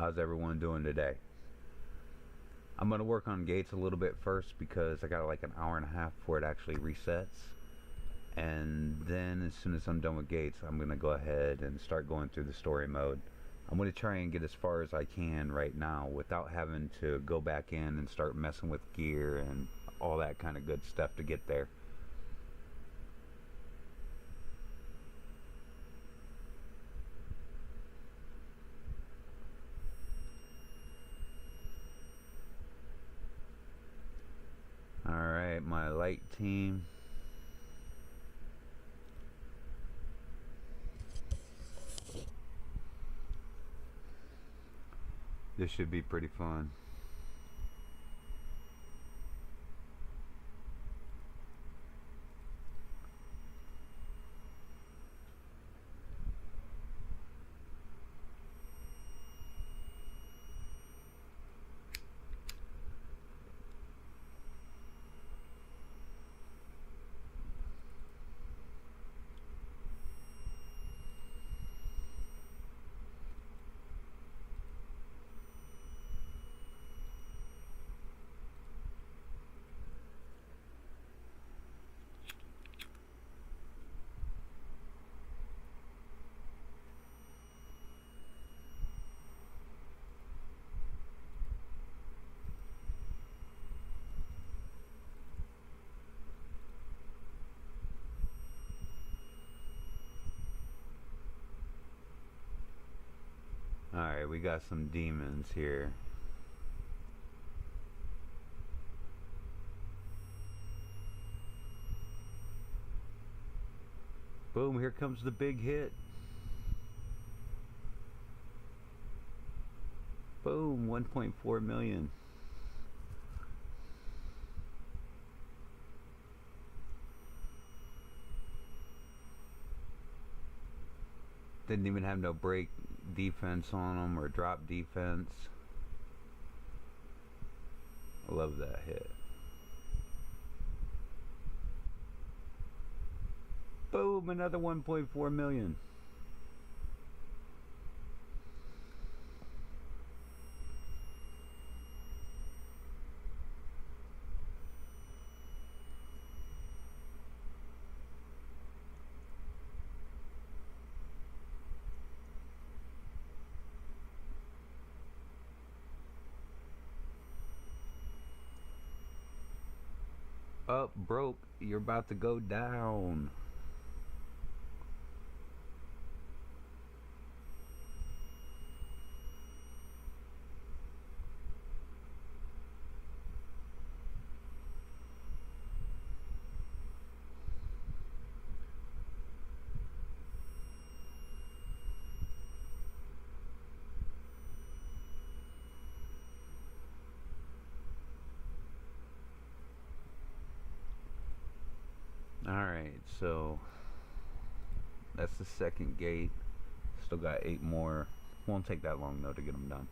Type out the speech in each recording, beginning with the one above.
How's everyone doing today? I'm going to work on gates a little bit first because I got like an hour and a half before it actually resets. And then as soon as I'm done with gates, I'm going to go ahead and start going through the story mode. I'm going to try and get as far as I can right now without having to go back in and start messing with gear and all that kind of good stuff to get there. Alright, my light team. This should be pretty fun. Alright, we got some demons here. Boom, here comes the big hit. Boom, 1.4 million. Didn't even have no break defense on them or drop defense. I love that hit. Boom, another 1.4 million. Up, broke. You're about to go down. Alright, so that's the second gate. Still got 8 more. Won't take that long though to get them done.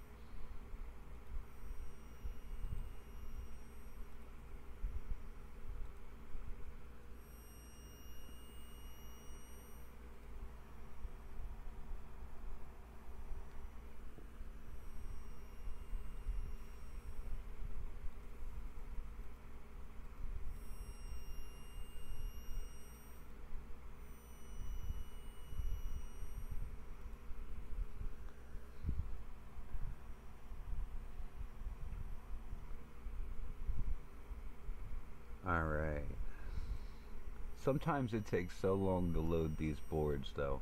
Alright. Sometimes it takes so long to load these boards though.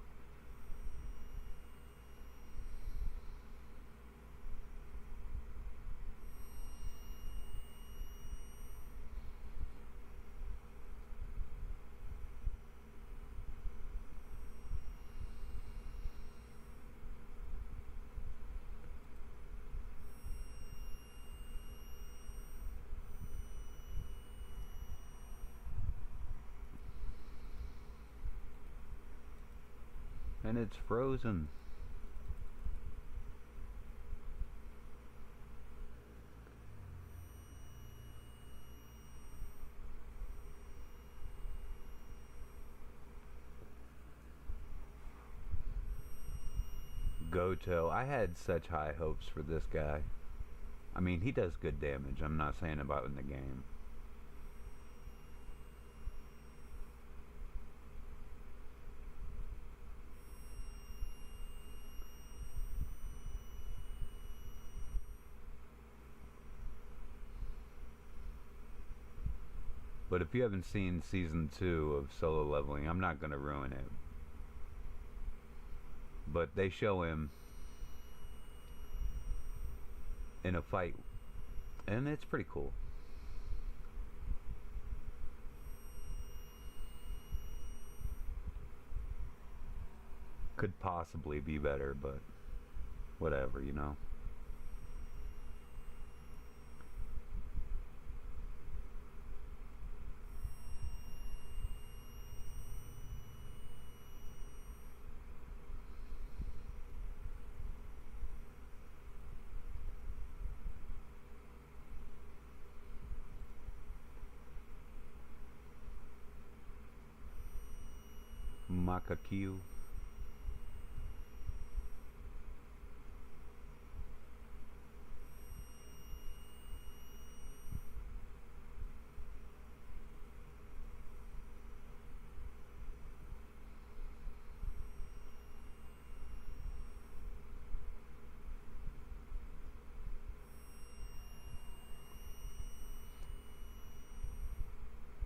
And it's frozen. Goto. I had such high hopes for this guy. I mean, he does good damage. I'm not saying about in the game. But if you haven't seen season 2 of Solo Leveling, I'm not going to ruin it. But they show him in a fight, and it's pretty cool. Could possibly be better, but whatever, you know. Makakyu.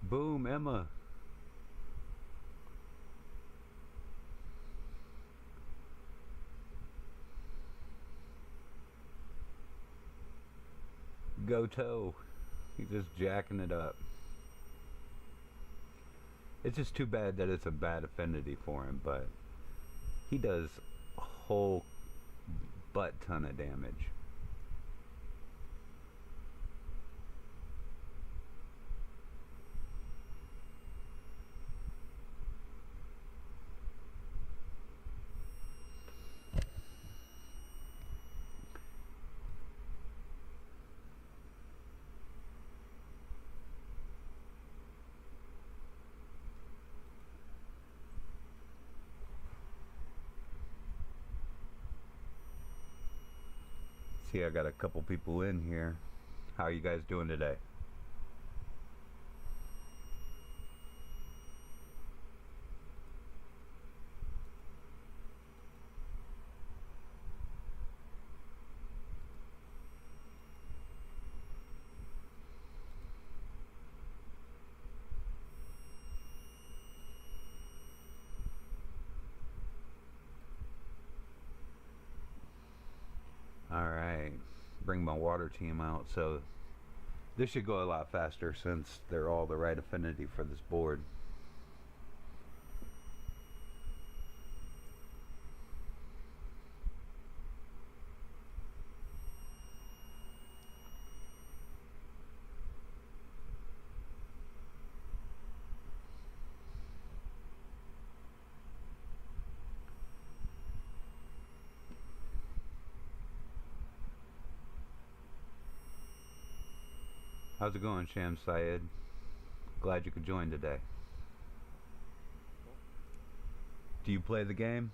Boom, Emma. Goto. He's just jacking it up. It's just too bad that it's a bad affinity for him, but he does a whole butt ton of damage. See, I got a couple people in here. How are you guys doing today? Alright, bring my water team out. So this should go a lot faster since they're all the right affinity for this board. How's it going, Sham Syed? Glad you could join today. Do you play the game?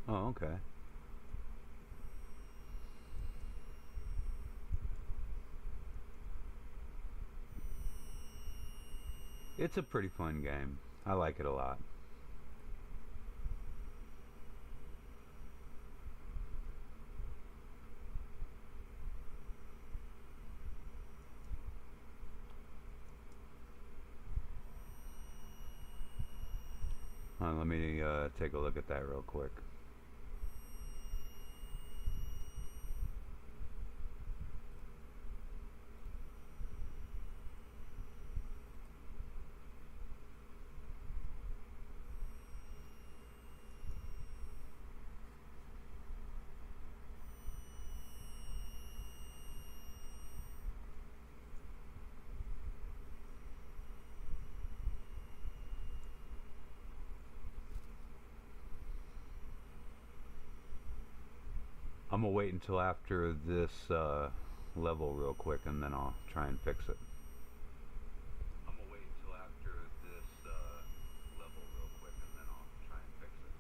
Oh, okay. It's a pretty fun game. I like it a lot. Let me take a look at that real quick. gonna wait until after this level real quick, and then I'll try and fix it. I'm gonna wait until after this level real quick, and then I'll try and fix it.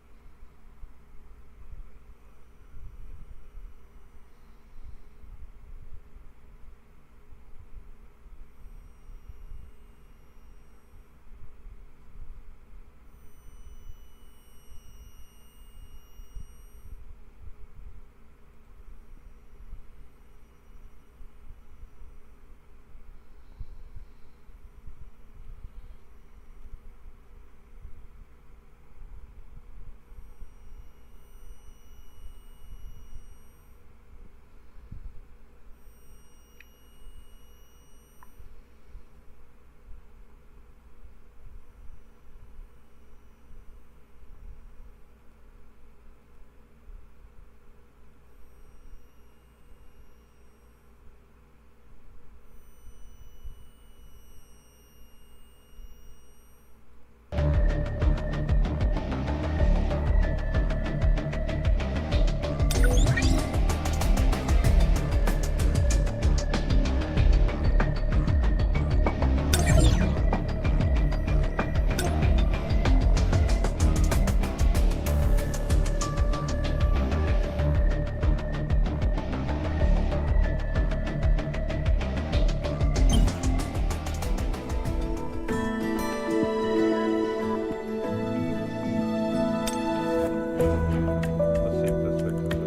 Let's see if this fixes it.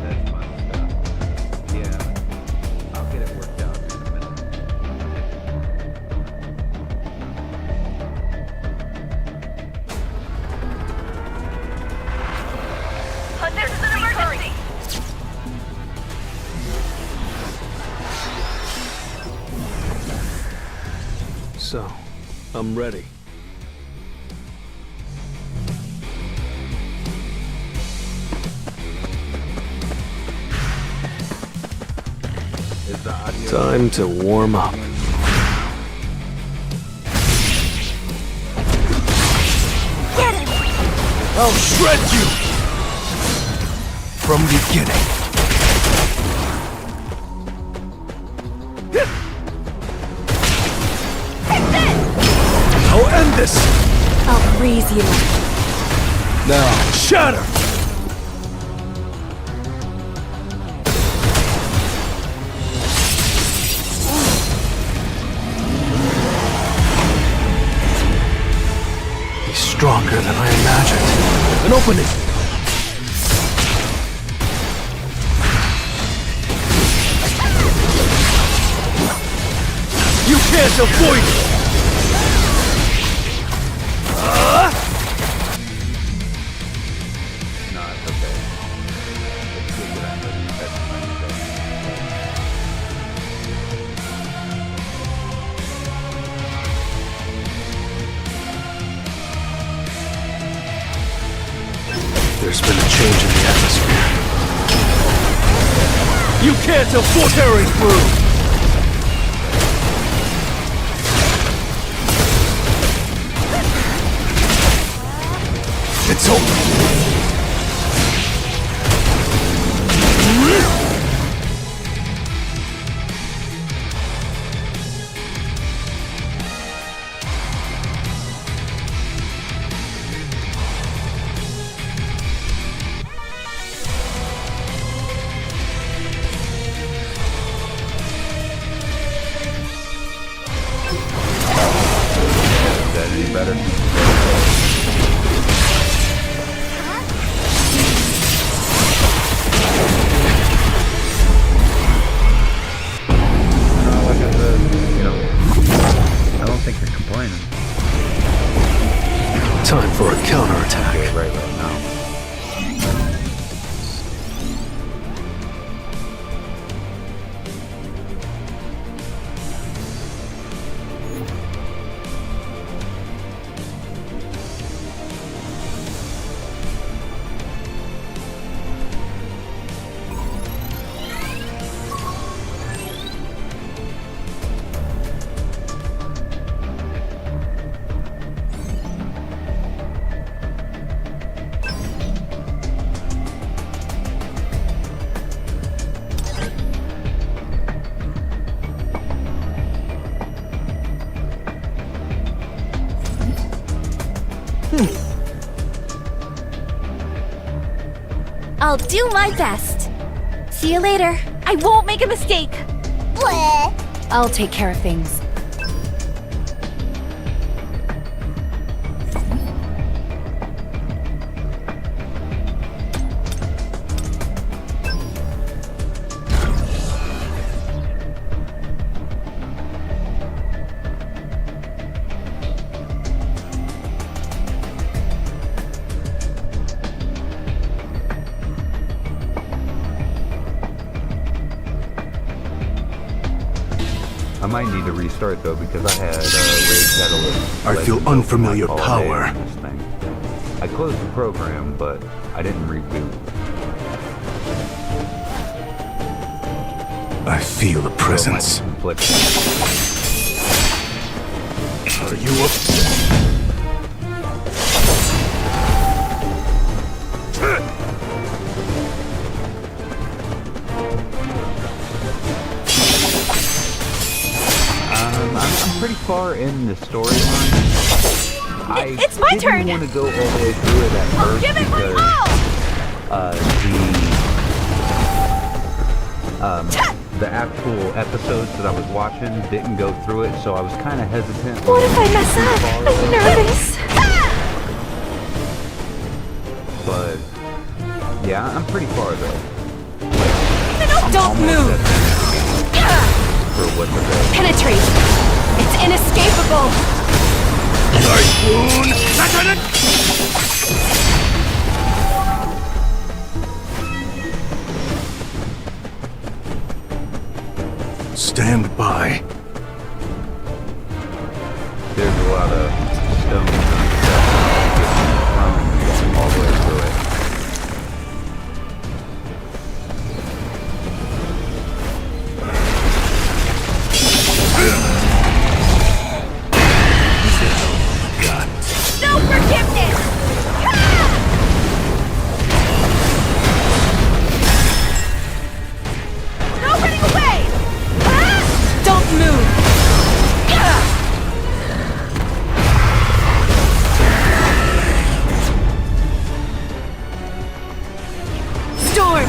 That's fun stuff. Yeah, I'll get it worked out here in a minute. There's an emergency! So, I'm ready. Is the audio Time to warm up. Get him! I'll shred you! From beginning. I'll end this! I'll freeze you. Now, shatter! He's stronger than I imagined. An opening! You can't avoid it! No, it's okay. Let's get that. That's my mistake. There's been a change in the atmosphere. You can't afford tearing through! It's over! Is that any better? I'll do my best. See you later. I won't make a mistake. Bleh. I'll take care of things. I might need to restart though because I had Raid Shadow. I feel unfamiliar power. This thing. I closed the program, but I didn't reboot. I feel a presence. Are you up? I'm pretty far in the storyline. It's my turn. I didn't want to go all the way through it at first Give it my all! The actual episodes that I was watching didn't go through it, so I was kind of hesitant. What if I mess up? I'm nervous. But yeah, I'm pretty far though. Don't move. For what the best. Penetrate. It's inescapable. Typhoon! Stand by. There's a lot of stones and stuff all the way through it. No forgiveness! No running away! Don't move! Storm!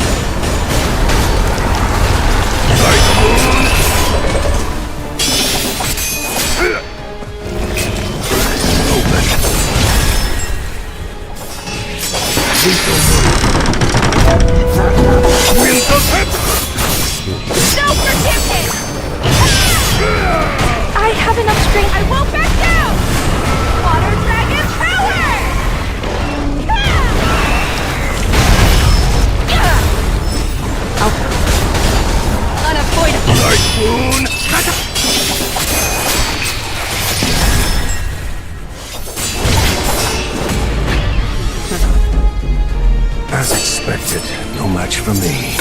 No forgiveness! I have enough strength. I won't back down! Water dragon power! Unavoidable! Typhoon! As expected, no match for me.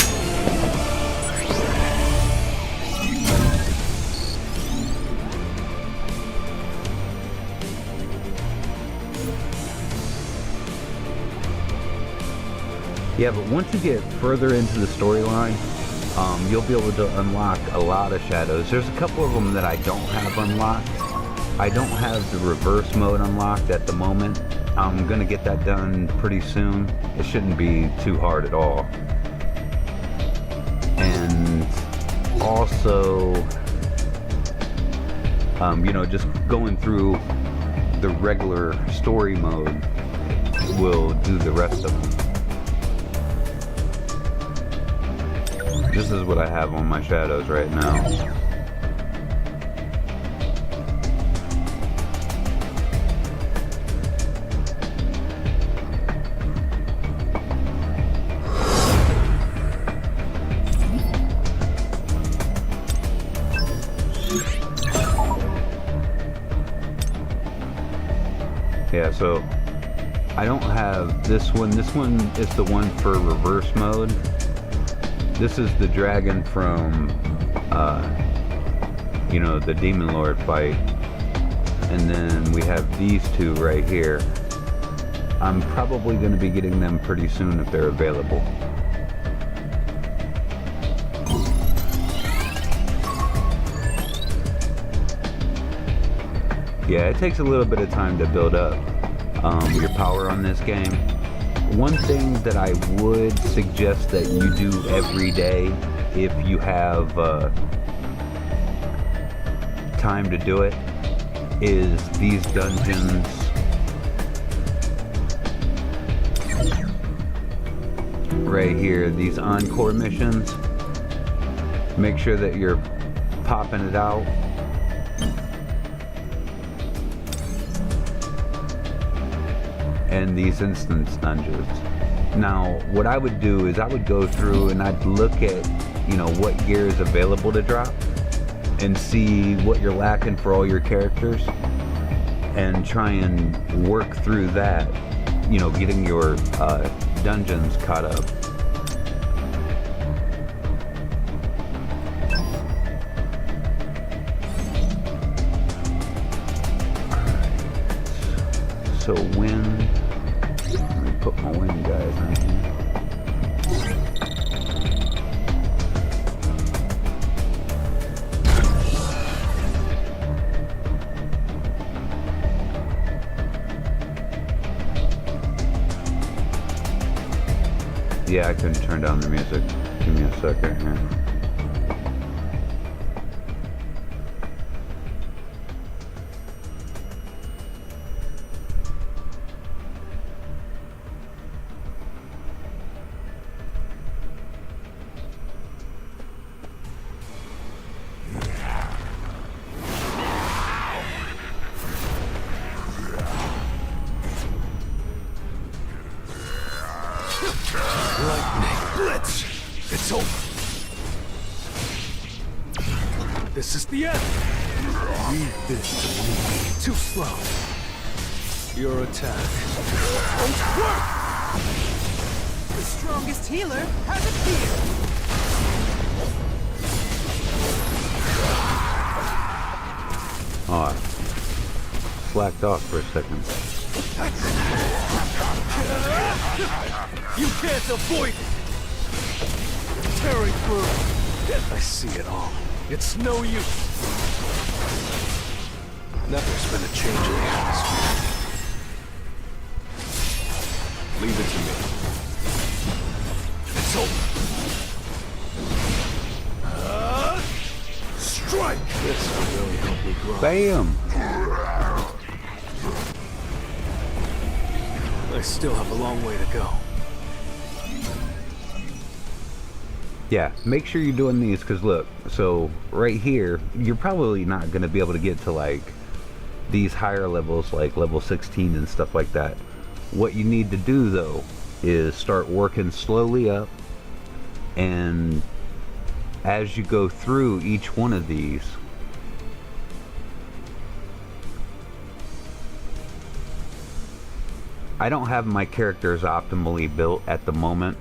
Yeah, but once you get further into the storyline, you'll be able to unlock a lot of shadows. There's a couple of them that I don't have unlocked. I don't have the reverse mode unlocked at the moment. I'm gonna get that done pretty soon. It shouldn't be too hard at all. And also, just going through the regular story mode will do the rest of them. This is what I have on my shadows right now. Yeah, so I don't have this one. This one is the one for reverse mode. This is the dragon from, the Demon Lord fight. And then we have these two right here. I'm probably going to be getting them pretty soon if they're available. Yeah, it takes a little bit of time to build up your power on this game. One thing that I would suggest that you do every day, if you have time to do it, is these dungeons right here, these encore missions. Make sure that you're popping it out. And these instance dungeons. Now, what I would do is I would go through and I'd look at, you know, what gear is available to drop and see what you're lacking for all your characters and try and work through that, you know, getting your dungeons caught up. So wind, let me put my wind guys in here. Yeah, I couldn't turn down the music. Give me a second here. Blitz! It's over. This is the end. Leave this to me. Too slow. Your attack won't work. The strongest healer has appeared. Oh, I slacked off for a second. You can't avoid it. Tearing through. I see it all. It's no use. Now there's been a change in the atmosphere. Leave it to me. It's over. Strike! This will really help me grow. Bam! I still have a long way to go. Yeah, make sure you're doing these, because look, so right here, you're probably not going to be able to get to like these higher levels, like level 16 and stuff like that. What you need to do though is start working slowly up, and as you go through each one of these, I don't have my characters optimally built at the moment.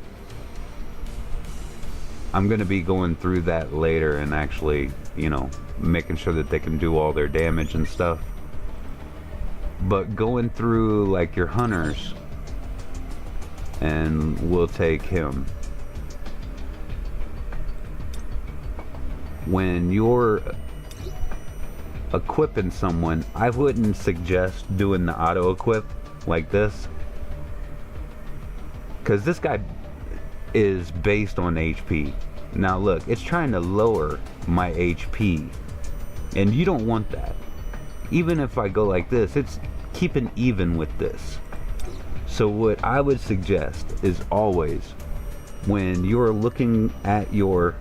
I'm going to be going through that later and actually, you know, making sure that they can do all their damage and stuff. But going through like your hunters, and we'll take him. When you're equipping someone, I wouldn't suggest doing the auto equip like this, because this guy is based on HP. Now look, it's trying to lower my HP, and you don't want that. Even if I go like this, it's keeping even with this. So what I would suggest is always, when you're looking at your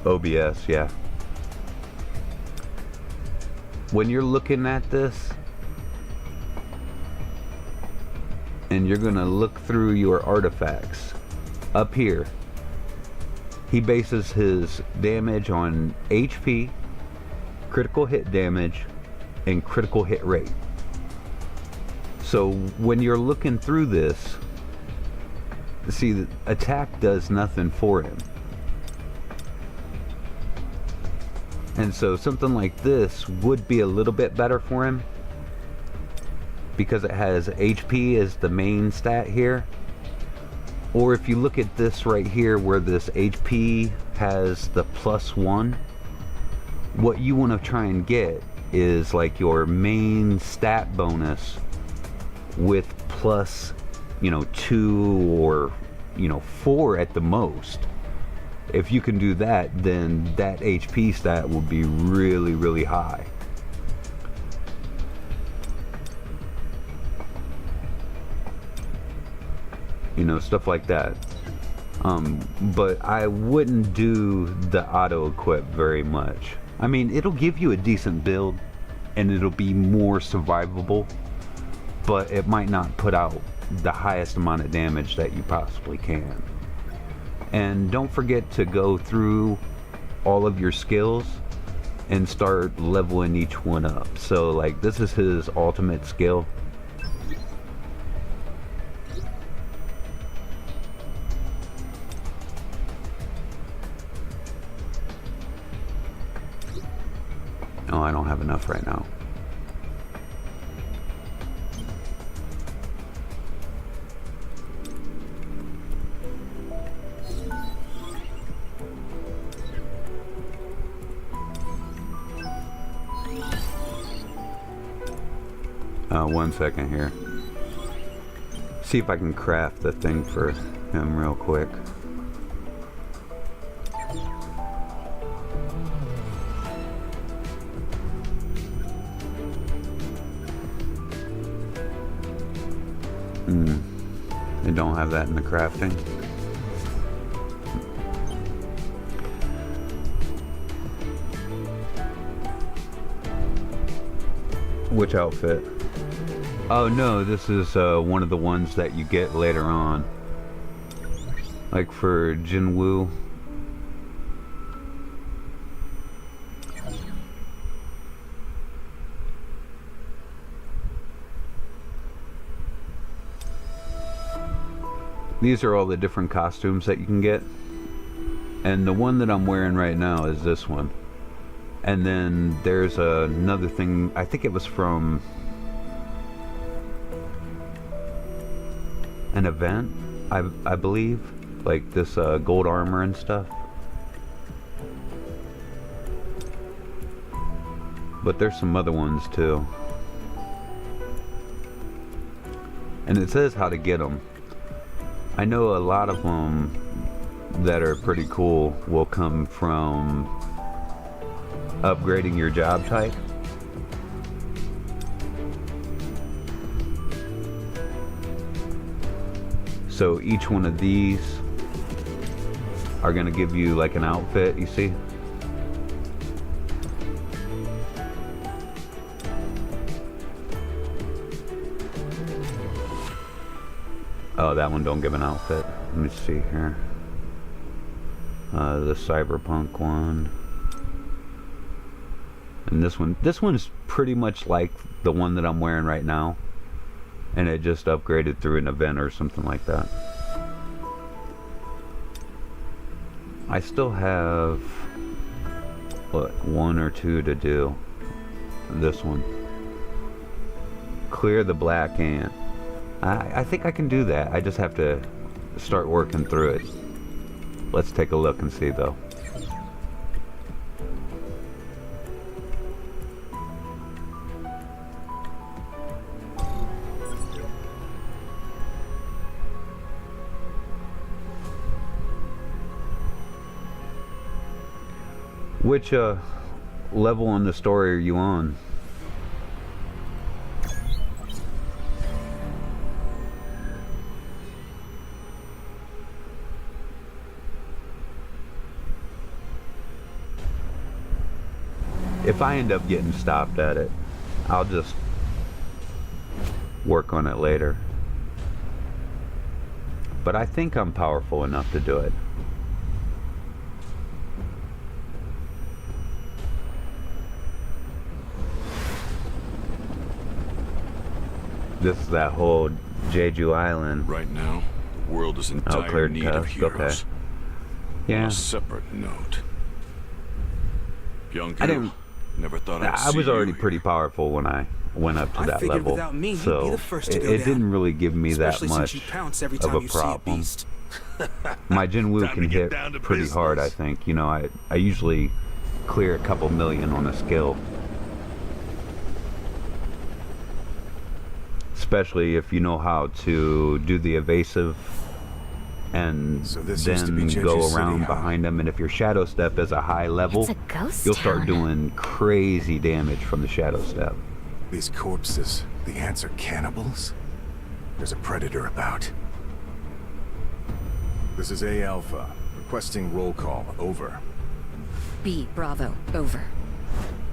OBS, yeah, when you're looking at this and you're gonna look through your artifacts, up here he bases his damage on HP, critical hit damage, and critical hit rate. So when you're looking through this, see, the attack does nothing for him. And so something like this would be a little bit better for him, because it has HP as the main stat here. Or if you look at this right here, where this HP has the +1, what you want to try and get is like your main stat bonus with plus, 2 or, 4 at the most. If you can do that, then that HP stat will be really, really high. Stuff like that. But I wouldn't do the auto equip very much. I mean, it'll give you a decent build and it'll be more survivable, but it might not put out the highest amount of damage that you possibly can. And don't forget to go through all of your skills and start leveling each one up. So like, this is his ultimate skill. Oh, I don't have enough right now. One second here. See if I can craft the thing for him real quick. They don't have that in the crafting. Which outfit? Oh no, this is one of the ones that you get later on. Like for Jinwoo. These are all the different costumes that you can get. And the one that I'm wearing right now is this one. And then there's another thing, I think it was from an event, I believe. Like this gold armor and stuff. But there's some other ones too. And it says how to get them. I know a lot of them that are pretty cool will come from upgrading your job type. So each one of these are going to give you like an outfit, you see? Oh, that one don't give an outfit. Let me see here. The cyberpunk one. And this one's pretty much like the one that I'm wearing right now. And it just upgraded through an event or something like that. I still have, what, 1 or 2 to do. This one. Clear the black ant. I think I can do that. I just have to start working through it. Let's take a look and see though. Which level in the story are you on? If I end up getting stopped at it, I'll just work on it later. But I think I'm powerful enough to do it. This is that whole Jeju Island. Right now, the world is in dire need of heroes. Okay. Yeah. On a separate note, young girl, never thought I'd see I was already you pretty powerful when I went up to that level, without me, so he'd be the first to go it down. didn't really give me Especially that much since you pounce every of time a you see a problem. beast. My Jinwoo Time can to get hit down to pretty hard, I business. think. You know, I usually clear a couple million on a skill. especially if you know how to do the evasive and So this used to be then Jeju go City, around huh? behind them. And if your shadow step is a high level, It's a ghost you'll start town. doing crazy damage from the shadow step. These corpses, the ants are cannibals? There's a predator about. This is A Alpha. Requesting roll call. Over. B, Bravo, over.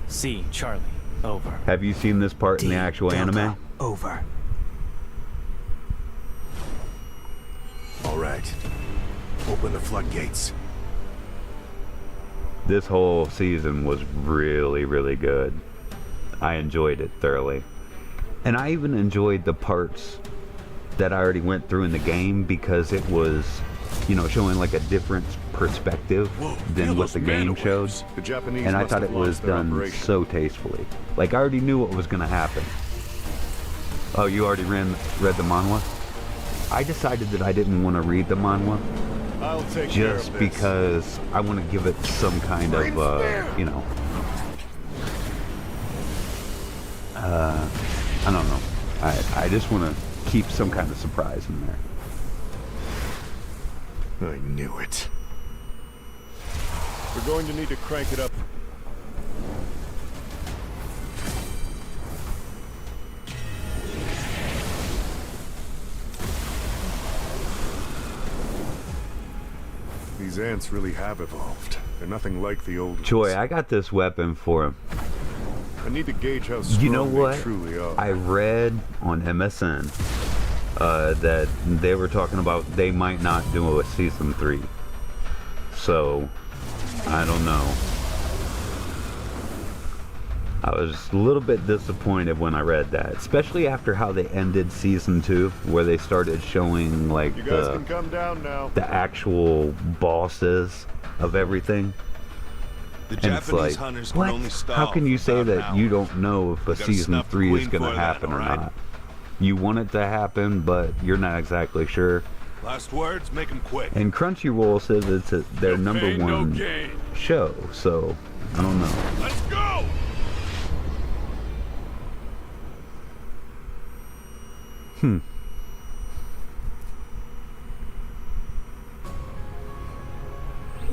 C, Charlie, over. Have you seen this part in the actual anime? Over. All right. Open the floodgates. This whole season was really, really good. I enjoyed it thoroughly. And I even enjoyed the parts that I already went through in the game because it was, you know, showing like a different perspective than what the game showed. The Japanese And I must thought have it was launched their done operation. so tastefully. Like I already knew what was going to happen. Oh, you already read the manhwa? I decided that I didn't want to read the manhwa I'll take care just of this. because I want to give it some kind of, you know, I don't know. I just want to keep some kind of surprise in there. I knew it. We're going to need to crank it up. These ants really have evolved. They're nothing like the old Joy, ones. I got this weapon for him. I need to gauge how strong You know what? they truly are. I read on MSN that they were talking about they might not do a season 3. So, I don't know. I was a little bit disappointed when I read that, especially after how they ended season 2, where they started showing like You guys can come down now. the actual bosses of everything. The And it's Japanese like, hunters can what? only stall How can you for say about an that you hour. don't know if a gotta season snuff the 3 is queen going to for that, happen or alright? not? You want it to happen, but you're not exactly sure. Last words, make them quick. And Crunchyroll says it's their number pain, no one gain. show, so I don't know. Let's go!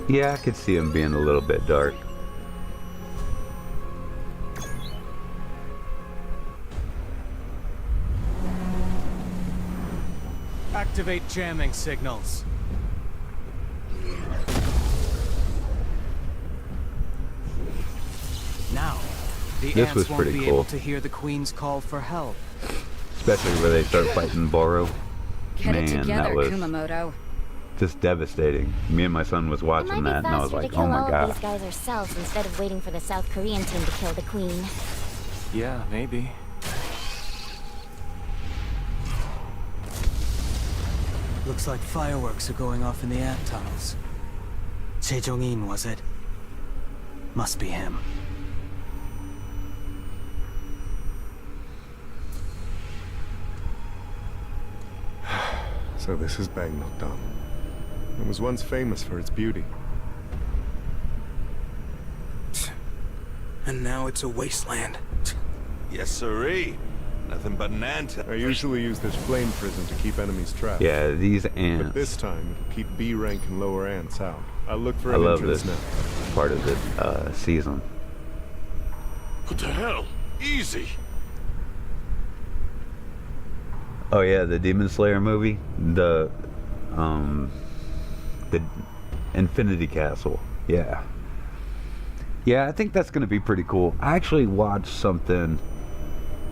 Yeah, I could see him being a little bit dark. Activate jamming signals. Now, the This ants was won't pretty be cool. able to hear the Queen's call for help. Especially where they start fighting Boro. Get Man, it that together, was Kumamoto. just devastating. Me and my son was It watching might that be and I was faster to like, kill oh my all of god. these guys ourselves instead of waiting for the South Korean team to kill the queen. Yeah, maybe. Looks like fireworks are going off in the ant tunnels. Che Jong-in, was it? Must be him. So this is Bangnokdam. It was once famous for its beauty. And now it's a wasteland. Yes, sirree. Nothing but an ant. I usually use this flame prison to keep enemies trapped. Yeah, these But ants. this time, it'll keep B rank and lower ants out. I'll look for I an love entrance this now. part of the season. What the hell? Easy. Oh yeah, the Demon Slayer movie, the Infinity Castle. Yeah. Yeah, I think that's gonna be pretty cool. I actually watched something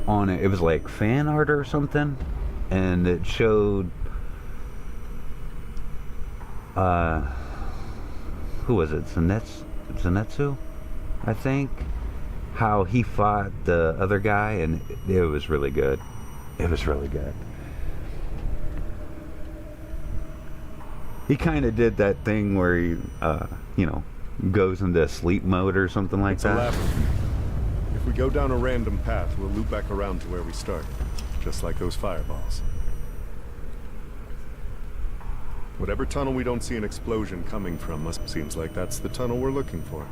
on it. It was like fan art or something, and it showed who was it? Zenitsu, I think. How he fought the other guy, and it was really good. It was really good. He kind of did that thing where he, you know, goes into sleep mode or something like It's a that. labyrinth. If we go down a random path, we'll loop back around to where we started. Just like those fireballs. Whatever tunnel we don't see an explosion coming from seems like that's the tunnel we're looking for.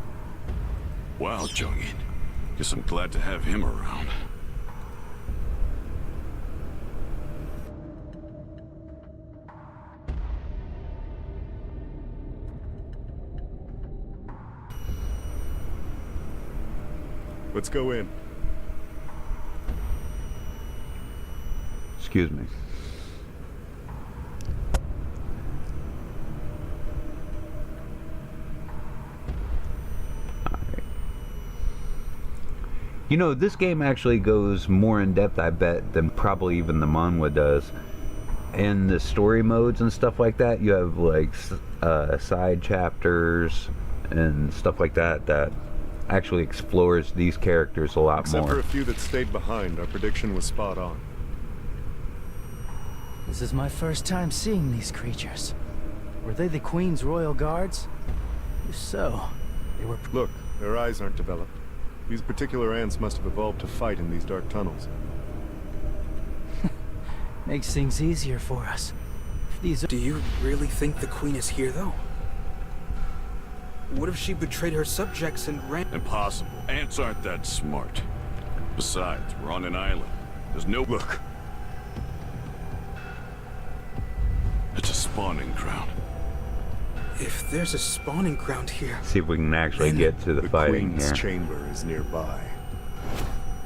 Wow, Jong-in. Guess I'm glad to have him around. Let's go in. Excuse me. Alright. You know, this game actually goes more in depth, I bet, than probably even the manhwa does. In the story modes and stuff like that, you have like side chapters and stuff like that that actually explores these characters a lot Except more. for a few that stayed behind, our prediction was spot on. This is my first time seeing these creatures. Were they the Queen's royal guards? If so, they were... Look, their eyes aren't developed. These particular ants must have evolved to fight in these dark tunnels. Makes things easier for us. If these... Do you really think the Queen is here, though? What if she betrayed her subjects and ran... Impossible. Ants aren't that smart. Besides, we're on an island. There's no... Look. It's a spawning ground. If there's a spawning ground here... See if we can actually get to the fighting Queen's here. chamber is nearby.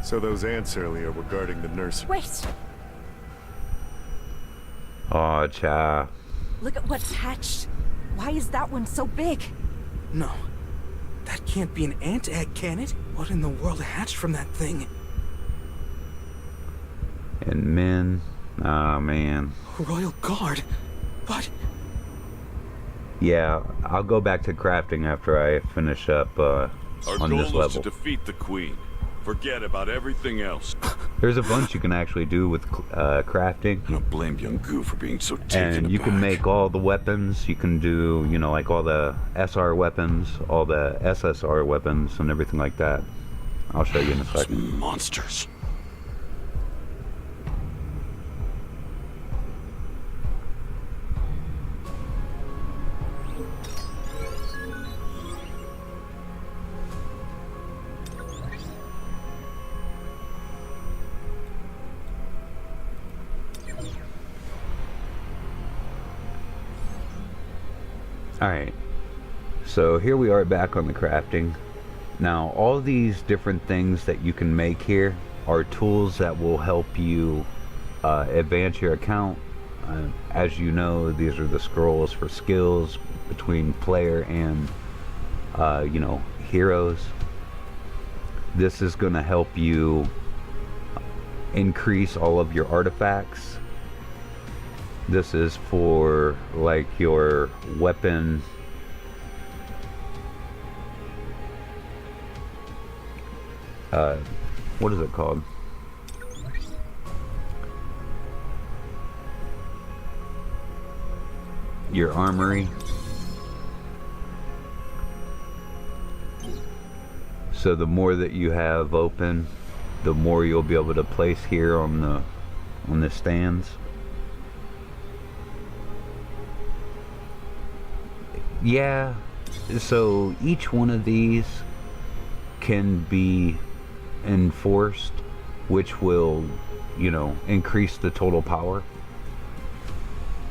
So those ants earlier were guarding the nursery. Wait! Oh, cha. Look at what's hatched. Why is that one so big? No. That can't be an ant egg, can it? What in the world hatched from that thing? And men. Oh, man. Royal Guard? But... Yeah, I'll go back to crafting after I finish up Our on goal this is to level. defeat the Queen. Forget about everything else. There's a bunch you can actually do with crafting. I don't blame young Goo for being so taken And you can aback. make all the weapons. You can do, you know, like all the SR weapons, all the SSR weapons, and everything like that. I'll show you in a Those second. monsters. Alright, so here we are back on the crafting. Now, all these different things that you can make here are tools that will help you advance your account. As you know, these are the scrolls for skills between player and, you know, heroes. This is going to help you increase all of your artifacts. This is for like your weapon what is it called? Your armory. So the more that you have open, the more you'll be able to place here on the stands. Yeah, so each one of these can be enforced, which will, you know, increase the total power.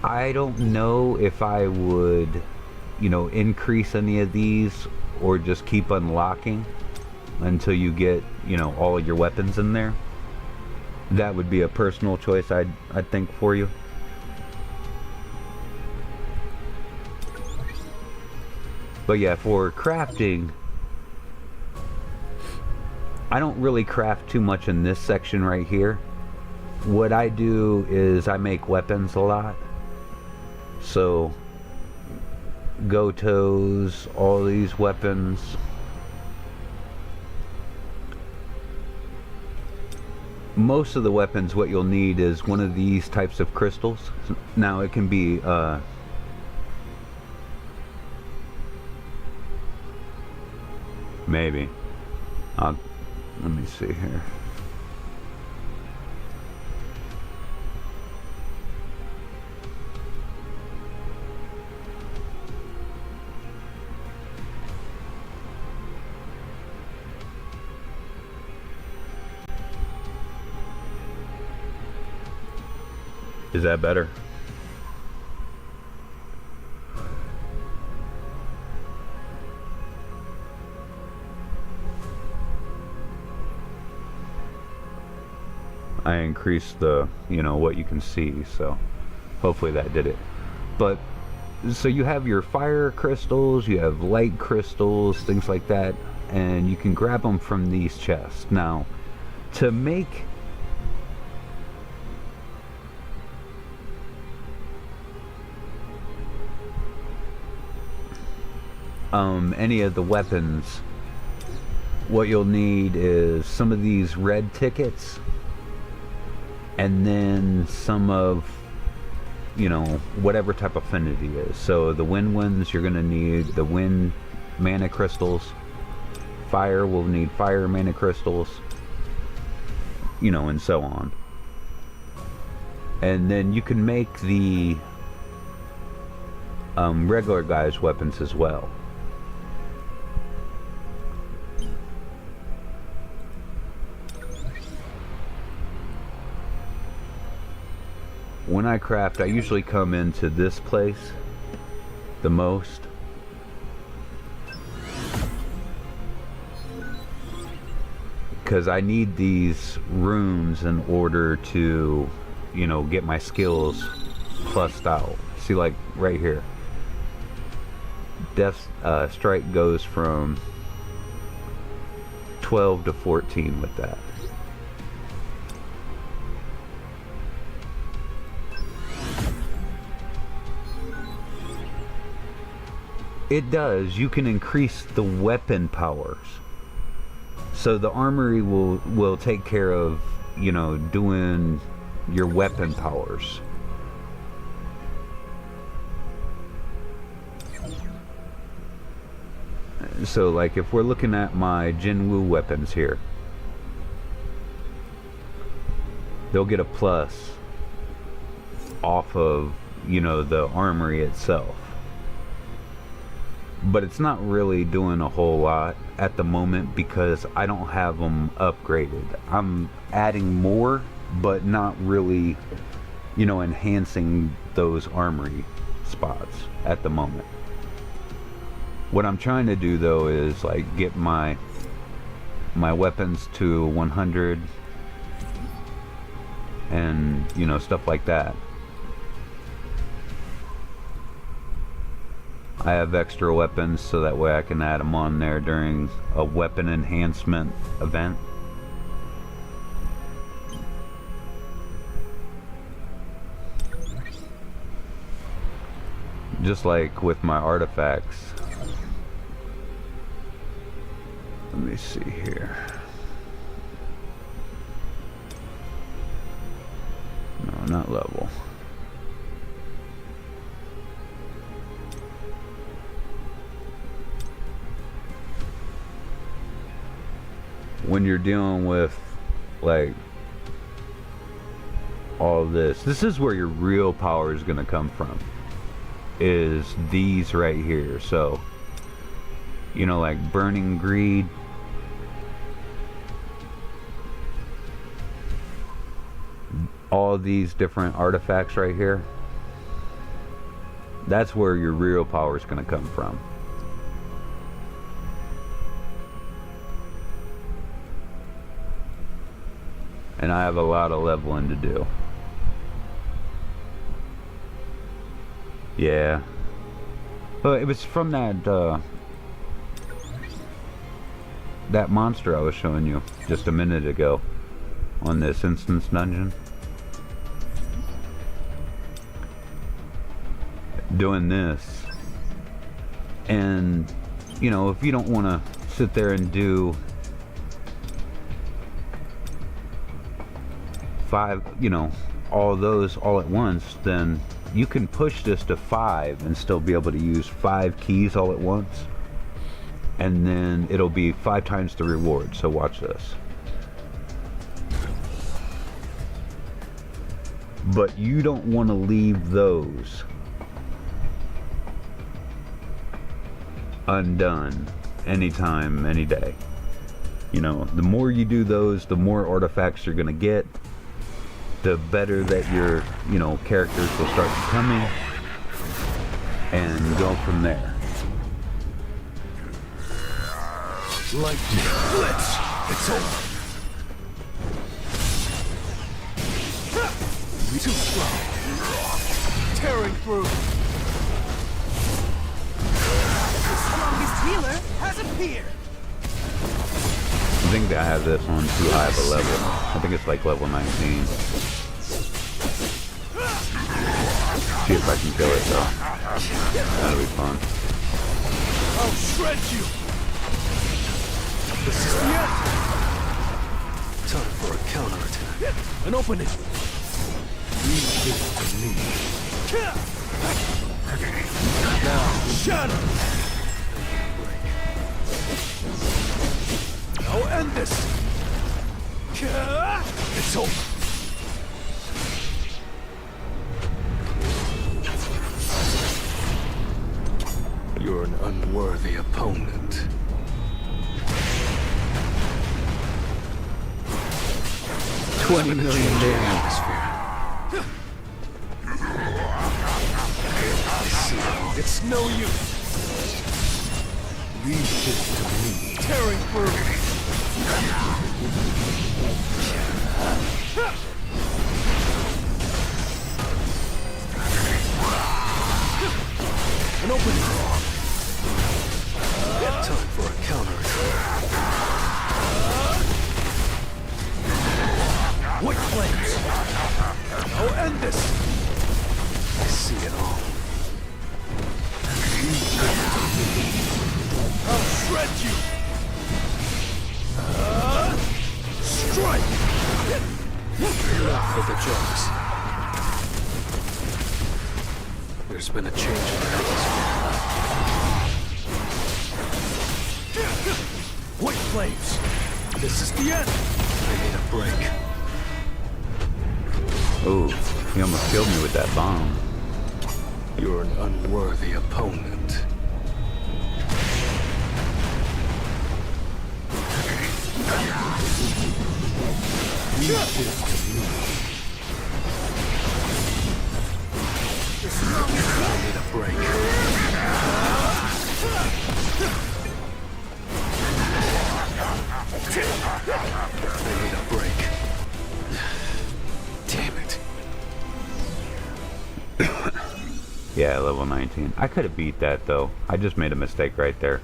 I don't know if I would, you know, increase any of these or just keep unlocking until you get, you know, all of your weapons in there. That would be a personal choice, I'd think, for you. But yeah, for crafting, I don't really craft too much in this section right here. What I do is I make weapons a lot. So, Goto's, all these weapons. Most of the weapons, what you'll need is one of these types of crystals. Now it can be maybe. Let me see here. Is that better? I increased the, you know, what you can see, so hopefully that did it. But so you have your fire crystals, you have light crystals, things like that, and you can grab them from these chests. Now, to make any of the weapons, what you'll need is some of these red tickets, and then some of, you know, whatever type affinity is. So the wind ones, you're gonna need the wind mana crystals. Fire will need fire mana crystals, you know, and so on. And then you can make the regular guys weapons as well. When I craft, I usually come into this place the most. Because I need these runes in order to, you know, get my skills plussed out. See, like right here. Death Strike goes from 12 to 14 with that. It does. You can increase the weapon powers. So the armory will take care of, you know, doing your weapon powers. So like if we're looking at my Jinwoo weapons here, they'll get a plus off of, you know, the armory itself. But it's not really doing a whole lot at the moment because I don't have them upgraded. I'm adding more, but not really, you know, enhancing those armory spots at the moment. What I'm trying to do though is like get my weapons to 100 and, you know, stuff like that. I have extra weapons so that way I can add them on there during a weapon enhancement event. Just like with my artifacts. Let me see here. No, not level. When you're dealing with like all this is where your real power is going to come from, is these right here. So, you know, like Burning Greed, all these different artifacts right here, that's where your real power is going to come from. And I have a lot of leveling to do. Yeah. But it was from that that monster I was showing you just a minute ago on this instance dungeon. Doing this. And, you know, if you don't want to sit there and do 5, you know, all those all at once, then you can push this to 5 and still be able to use 5 keys all at once, and then it'll be 5 times the reward. So watch this. But you don't want to leave those undone anytime, any day. You know, the more you do those, the more artifacts you're gonna get, the better that your, you know, characters will start becoming, and go from there. Lightning blitz. It's over. Too slow. Tearing through. The strongest healer has appeared. I think that I have this on too high of a level. I think it's like level 19. See if I can kill it though. That'll be fun. I'll shred you. This is the end. Time for a counterattack. An opening. Leave this to me. Now, shatter. I'll end this. It's over. You're an unworthy opponent. $20 million damage. It's no use. Leave this to me. Tearing through. An opening. Time for a counterattack. White flames. I'll end this. I see it all. I'll shred you. Strike. Enough for the jokes. There's been a change in the atmosphere. White flames. This is the end. I need a break. Ooh, he almost killed me with that bomb. You're an unworthy opponent. Leave this to me. I need a break. I need a break. Damn it. Yeah, level 19. I could have beat that though. I just made a mistake right there.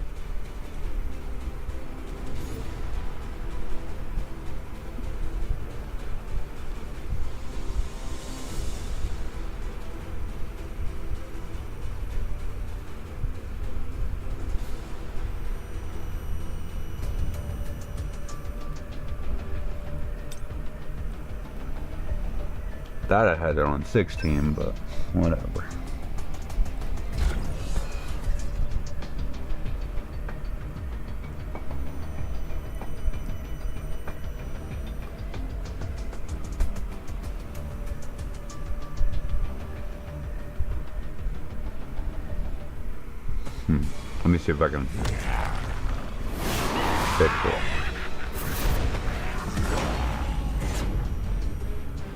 Thought I had it on 16, but whatever. Let me see if I can fix it.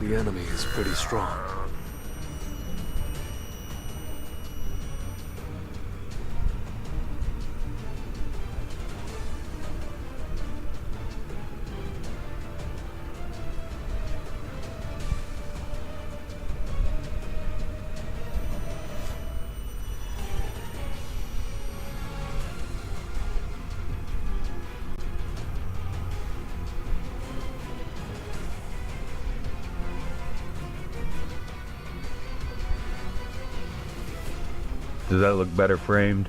The enemy is pretty strong. Does that look better framed?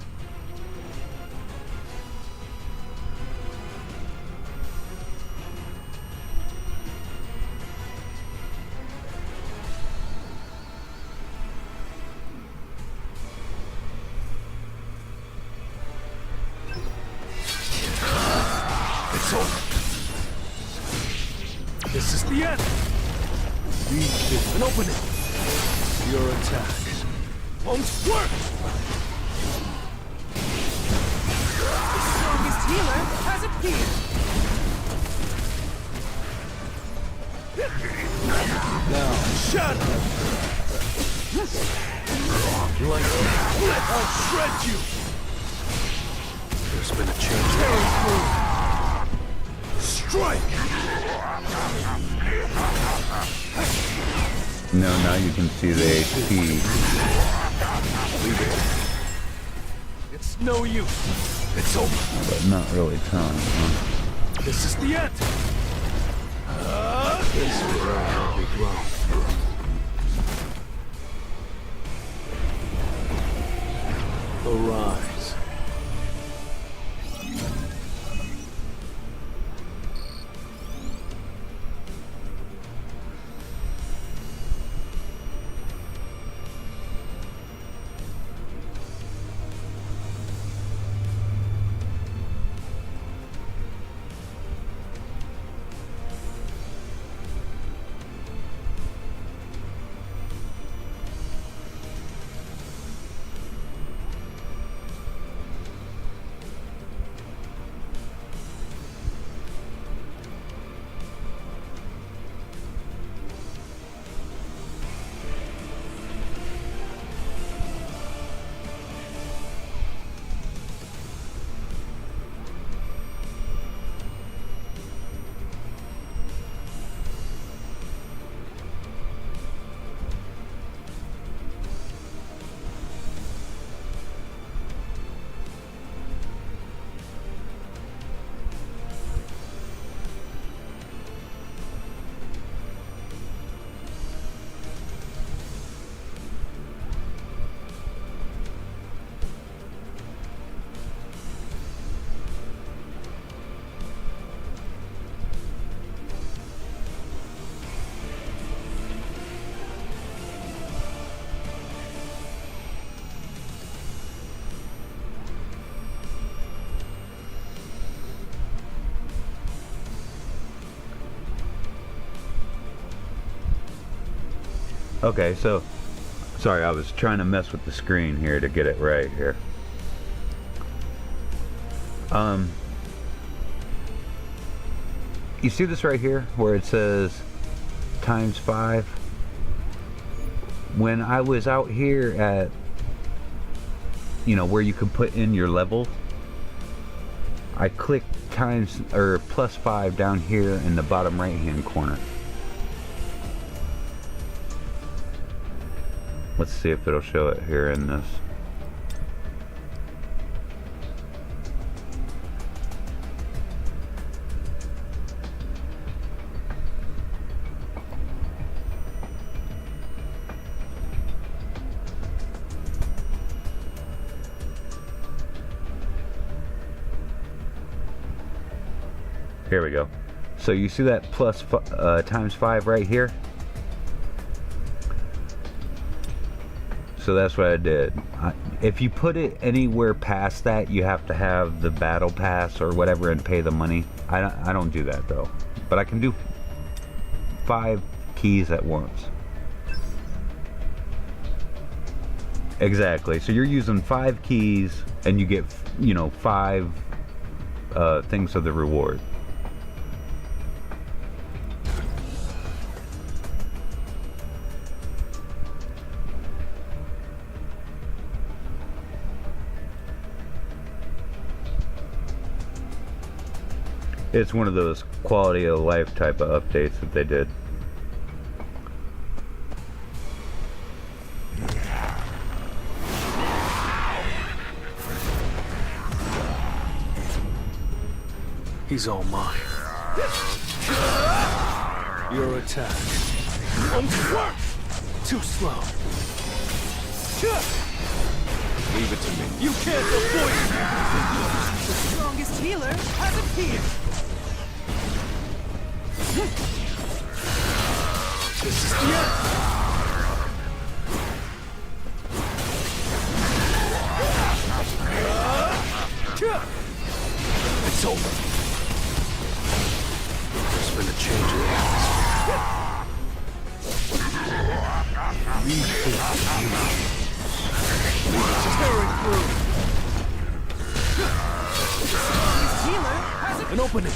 It's over. This is the end. Leave this and open it. Your attack won't work. The strongest healer has appeared. Now, shut up. Lightning. I'll shred you. There's been a change. Tearing through. Strike. No, now you can see the HP. It's no use. It's over. But not really telling, huh? This is the end. This is where I we grow. Arise. Okay, so sorry, I was trying to mess with the screen here to get it right here. You see this right here where it says ×5? When I was out here at, you know, where you can put in your level, I clicked +5 down here in the bottom right hand corner. Let's see if it'll show it here in this. Here we go. So you see that ×5 right here? So that's what I did. If you put it anywhere past that, you have to have the battle pass or whatever and pay the money. I don't do that though. But I can do 5 keys at once. Exactly. So you're using 5 keys and you get, you know, 5 things of the reward. It's one of those quality of life type of updates that they did. He's all mine. Your attack. Too slow. Leave it to me. You can't avoid it! The strongest healer has appeared. This is the end. It's over. There's been a change in the atmosphere. Tearing through. The strongest healer has An opening.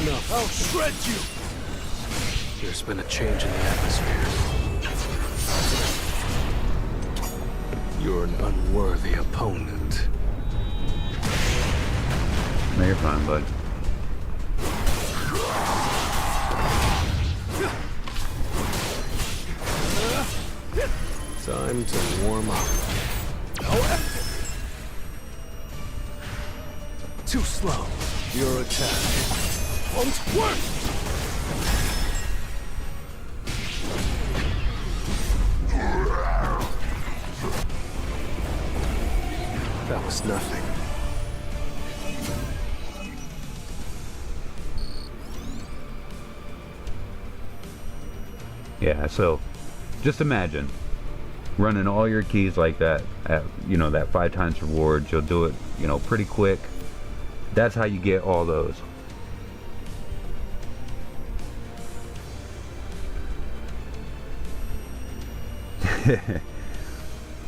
Enough. I'll shred you. There's been a change in the atmosphere. You're an unworthy opponent. No, you're fine, bud. Time to warm up. Too slow. Your attack won't work! That was nothing. Yeah, so just imagine running all your keys like that at, you know, that 5 times rewards. You'll do it, you know, pretty quick. That's how you get all those.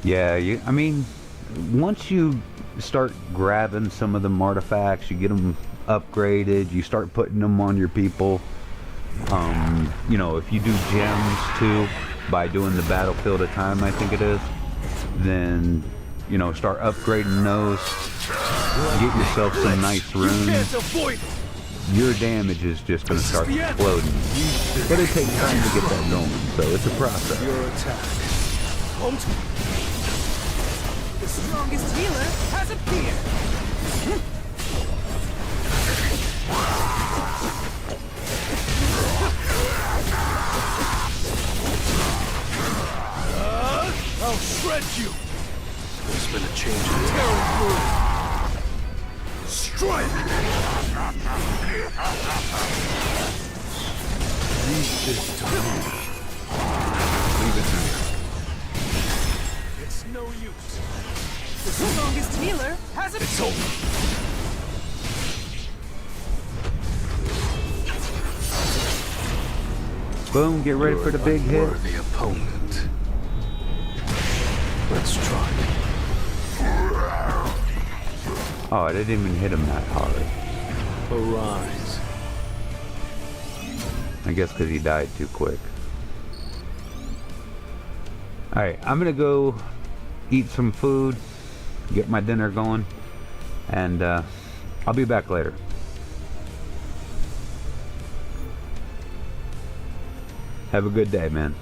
Yeah, I mean, once you start grabbing some of them artifacts, you get them upgraded, you start putting them on your people. You know, if you do gems too, by doing the battlefield of time, I think it is, then, you know, start upgrading those. Get yourself some nice runes. Your damage is just going to start exploding. But it takes time to get that going, so it's a process. Your attack. The strongest healer has appeared! I'll shred you! There's been a change in territory. Strike! Leave this to me. Leave it to me. It's no use. The strongest healer has appeared! It's over. Boom, get ready for the big hit. Worthy opponent. Let's try. Oh, I didn't even hit him that hard. Arise. I guess because he died too quick. Alright, I'm gonna go eat some food, get my dinner going, and I'll be back later. Have a good day, man.